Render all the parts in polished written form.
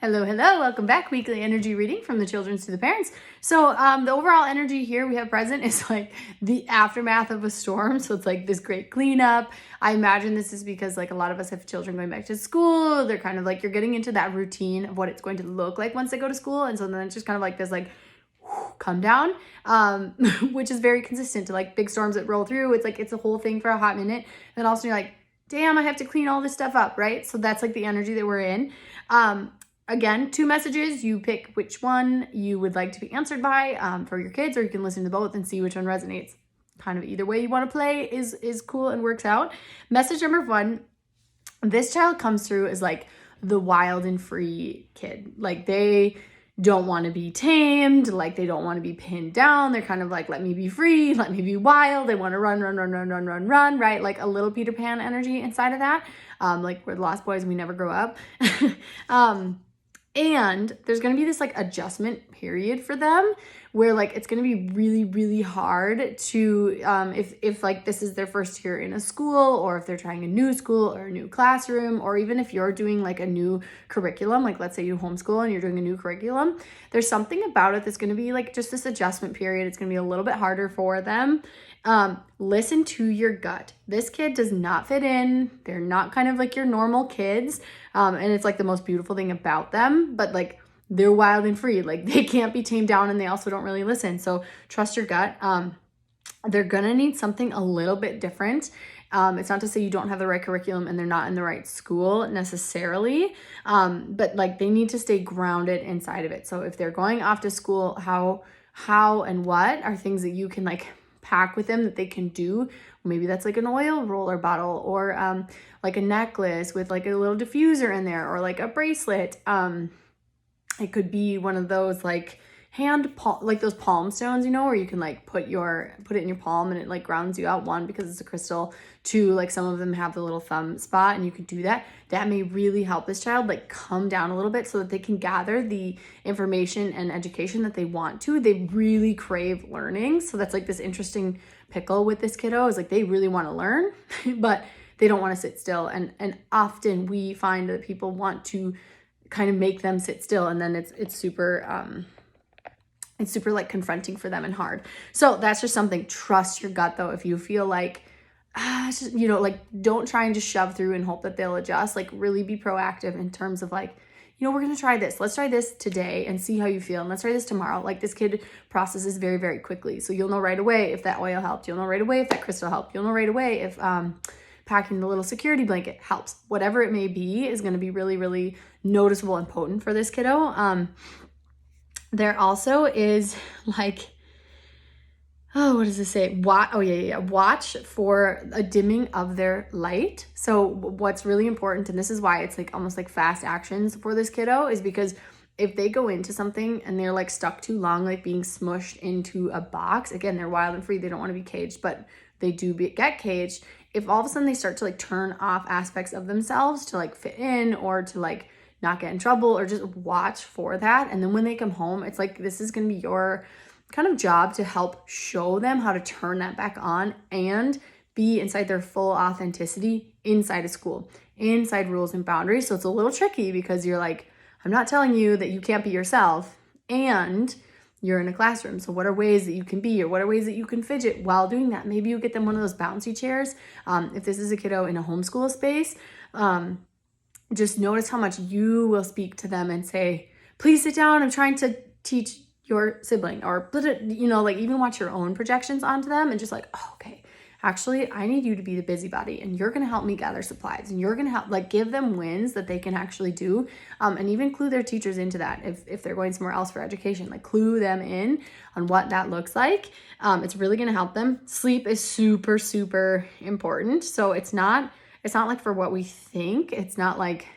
Hello, welcome back. Weekly energy reading from the children's to the parents. So the overall energy here we have present is like the aftermath of a storm. So it's like this great cleanup. I imagine this is because like a lot of us have children going back to school. They're kind of like, you're getting into that routine of what it's going to look like once they go to school. And so then it's just kind of like this like come down, which is very consistent to like big storms that roll through. It's like, it's a whole thing for a hot minute. And then also you're like, damn, I have to clean all this stuff up, right? So that's like the energy that we're in. Again, 2 messages, you pick which one you would like to be answered by for your kids, or you can listen to both and see which one resonates. Kind of either way you want to play is cool and works out. Message number 1, this child comes through as like the wild and free kid. Like they don't want to be tamed, like they don't want to be pinned down. They're kind of like, let me be free, let me be wild. They want to run, right? Like a little Peter Pan energy inside of that. Like we're the Lost Boys and we never grow up. And there's going to be this like adjustment period for them where like it's going to be really, really hard to, if like this is their first year in a school, or if they're trying a new school or a new classroom, or even if you're doing like a new curriculum, like let's say you homeschool and you're doing a new curriculum, there's something about it that's going to be like just this adjustment period. It's going to be a little bit harder for them. Listen to your gut. This kid does not fit in. They're not kind of like your normal kids. And it's like the most beautiful thing about them, but like they're wild and free. Like they can't be tamed down and they also don't really listen. So trust your gut. They're gonna need something a little bit different. It's not to say you don't have the right curriculum and they're not in the right school necessarily, but like they need to stay grounded inside of it. So if they're going off to school, how and what are things that you can like pack with them that they can do? Maybe that's like an oil roller bottle, or like a necklace with like a little diffuser in there, or like a bracelet. It could be one of those like like those palm stones, you know, where you can like put it in your palm and it like grounds you out. 1, because it's a crystal. 2, like some of them have the little thumb spot and you could do that. That may really help this child like come down a little bit so that they can gather the information and education that they want to. They really crave learning. So that's like this interesting pickle with this kiddo, is like they really want to learn, but they don't want to sit still. And often we find that people want to kind of make them sit still, and then it's super like confronting for them and hard. So that's just something. Trust your gut though. If you feel like just, you know, like don't try and just shove through and hope that they'll adjust. Like really be proactive in terms of like, you know, we're gonna try this. Let's try this today and see how you feel, and let's try this tomorrow. Like this kid processes very, very quickly, so you'll know right away if that oil helped. You'll know right away if that crystal helped. You'll know right away if packing the little security blanket helps. Whatever it may be is going to be really, really noticeable and potent for this kiddo. There also is like, what does this say? Watch for a dimming of their light. So what's really important, and this is why it's like almost like fast actions for this kiddo, is because if they go into something and they're like stuck too long, like being smushed into a box, again, they're wild and free. They don't want to be caged, but they do get caged. If all of a sudden they start to like turn off aspects of themselves to like fit in, or to like not get in trouble, or just watch for that. And then when they come home, it's like, this is going to be your kind of job to help show them how to turn that back on and be inside their full authenticity inside of school, inside rules and boundaries. So it's a little tricky because you're like, I'm not telling you that you can't be yourself, and you're in a classroom. So what are ways that you can be, or what are ways that you can fidget while doing that? Maybe you get them one of those bouncy chairs. If this is a kiddo in a homeschool space, just notice how much you will speak to them and say, please sit down. I'm trying to teach your sibling, or, you know, like even watch your own projections onto them and just like, oh, okay, actually, I need you to be the busybody, and you're going to help me gather supplies, and you're going to help, like, give them wins that they can actually do, and even clue their teachers into that. If they're going somewhere else for education, like clue them in on what that looks like. It's really going to help them. Sleep is super, super important. So it's not like for what we think. It's not like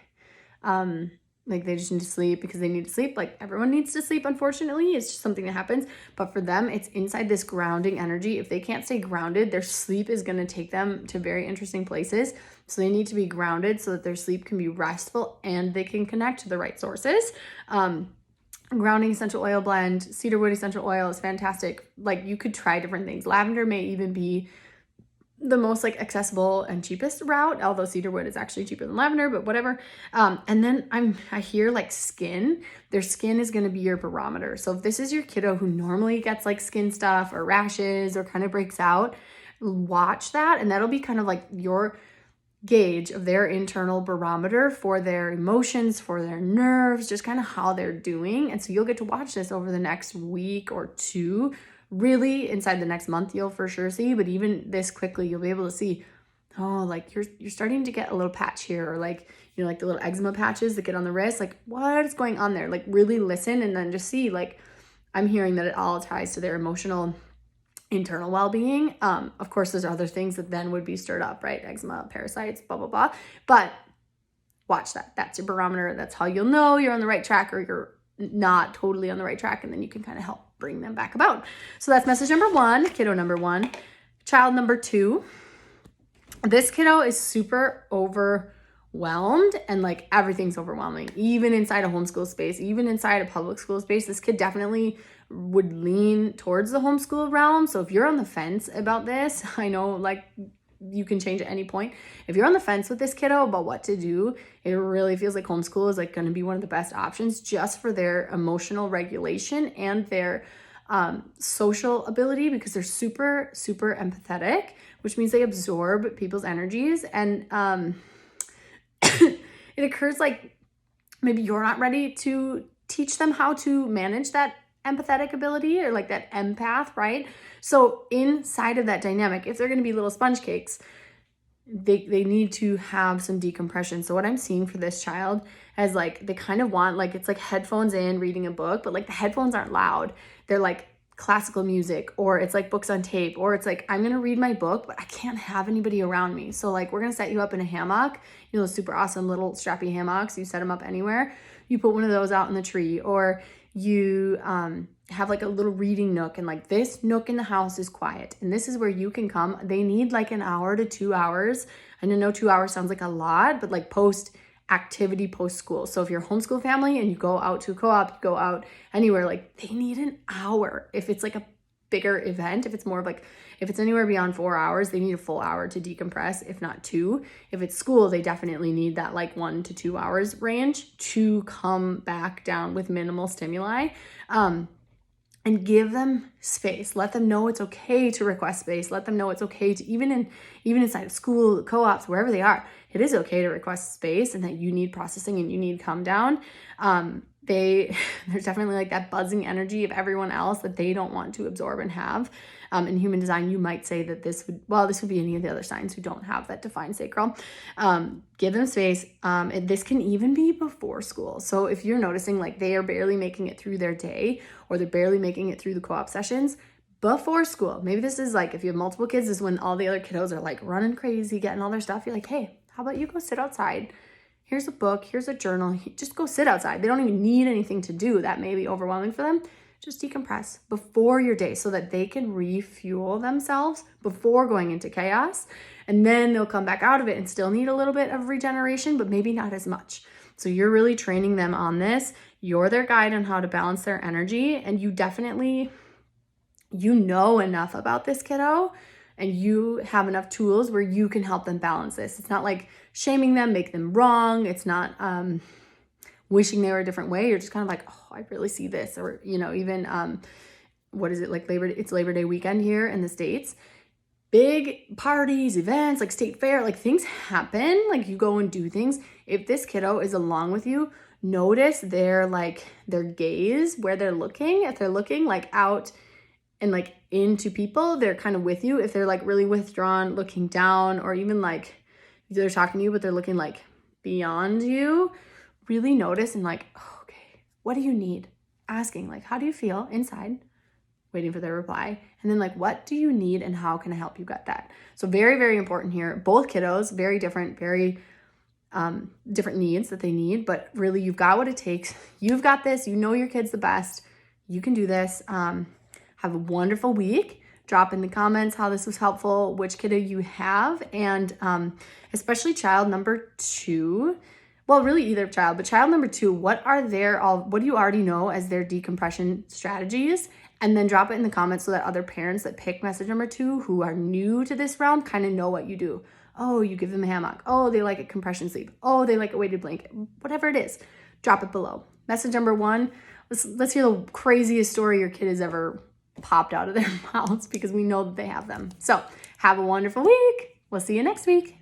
they just need to sleep because they need to sleep. Like everyone needs to sleep, unfortunately. It's just something that happens. But for them, it's inside this grounding energy. If they can't stay grounded, their sleep is going to take them to very interesting places. So they need to be grounded so that their sleep can be restful and they can connect to the right sources. Grounding essential oil blend, cedarwood essential oil is fantastic. Like you could try different things. Lavender may even be the most like accessible and cheapest route, although cedarwood is actually cheaper than lavender, but whatever. And then I hear like skin. Their skin is going to be your barometer. So if this is your kiddo who normally gets like skin stuff or rashes or kind of breaks out, watch that, and that'll be kind of like your gauge of their internal barometer for their emotions, for their nerves, just kind of how they're doing. And so you'll get to watch this over the next week or two. Really, inside the next month, you'll for sure see, but even this quickly, you'll be able to see, oh, like you're starting to get a little patch here, or like, you know, like the little eczema patches that get on the wrist, like what is going on there? Like really listen, and then just see, like, I'm hearing that it all ties to their emotional internal well-being. Of course, there's other things that then would be stirred up, right? Eczema, parasites, blah, blah, blah. But watch that. That's your barometer. That's how you'll know you're on the right track or you're not totally on the right track. And then you can kind of help bring them back about. So that's message number one, kiddo number one. Child number two. This kiddo is super overwhelmed, and like everything's overwhelming, even inside a homeschool space, even inside a public school space. This kid definitely would lean towards the homeschool realm. So if you're on the fence about this, I know like you can change at any point. If you're on the fence with this kiddo about what to do, it really feels like homeschool is like going to be one of the best options just for their emotional regulation and their social ability, because they're super, super empathetic, which means they absorb people's energies. And it occurs like maybe you're not ready to teach them how to manage that empathetic ability, or like that empath, right? So inside of that dynamic, if they're going to be little sponge cakes, they need to have some decompression. So what I'm seeing for this child is like they kind of want, like, it's like headphones in reading a book, but like the headphones aren't loud. They're like classical music, or it's like books on tape, or it's like I'm going to read my book, but I can't have anybody around me. So like we're going to set you up in a hammock, you know, super awesome little strappy hammocks. You set them up anywhere. You put one of those out in the tree, or you have like a little reading nook, and like this nook in the house is quiet, and this is where you can come. They need like an hour to 2 hours. I know 2 hours sounds like a lot, but like post activity, post school. So if you're a homeschool family and you go out to a co-op, you go out anywhere, like they need an hour. If it's like a bigger event, if it's more of like, if it's anywhere beyond 4 hours, they need a full hour to decompress, if not 2. If it's school, they definitely need that like 1 to 2 hours range to come back down with minimal stimuli. And give them space. Let them know it's okay to request space. Let them know it's okay to, even inside of school, co-ops, wherever they are, it is okay to request space, and that you need processing and you need calm down. There's definitely like that buzzing energy of everyone else that they don't want to absorb and have. In human design, you might say that this would be any of the other signs who don't have that defined sacral. Give them space. This can even be before school. So if you're noticing like they are barely making it through their day, or they're barely making it through the co-op sessions, before school, maybe this is like, if you have multiple kids, this is when all the other kiddos are like running crazy, getting all their stuff. You're like, hey, how about you go sit outside? Here's a book, here's a journal, just go sit outside. They don't even need anything to do that may be overwhelming for them. Just decompress before your day so that they can refuel themselves before going into chaos. And then they'll come back out of it and still need a little bit of regeneration, but maybe not as much. So you're really training them on this. You're their guide on how to balance their energy. And you definitely, you know enough about this kiddo, and you have enough tools where you can help them balance this. It's not like shaming them, make them wrong. It's not wishing they were a different way. You're just kind of like, oh, I really see this. Or, you know, even, what is it, like it's Labor Day weekend here in the States. Big parties, events, like state fair, like things happen, like you go and do things. If this kiddo is along with you, notice their gaze, where they're looking. If they're looking like out and like into people, they're kind of with you. If they're like really withdrawn, looking down, or even like they're talking to you, but they're looking like beyond you, really notice and like, oh, okay, what do you need? Asking like, how do you feel inside? Waiting for their reply. And then like, what do you need and how can I help you get that? So very, very important here. Both kiddos, very different, very different needs that they need, but really you've got what it takes. You've got this. You know your kid's the best. You can do this. Have a wonderful week. Drop in the comments how this was helpful, which kiddo you have, and especially child number 2. well, really either child, but child number 2, what do you already know as their decompression strategies? And then drop it in the comments so that other parents that pick message number 2 who are new to this realm kind of know what you do. Oh, you give them a hammock. Oh, they like a compression sleep. Oh, they like a weighted blanket. Whatever it is, drop it below. Message number 1, let's hear the craziest story your kid has ever popped out of their mouths, because we know that they have them. So have a wonderful week. We'll see you next week.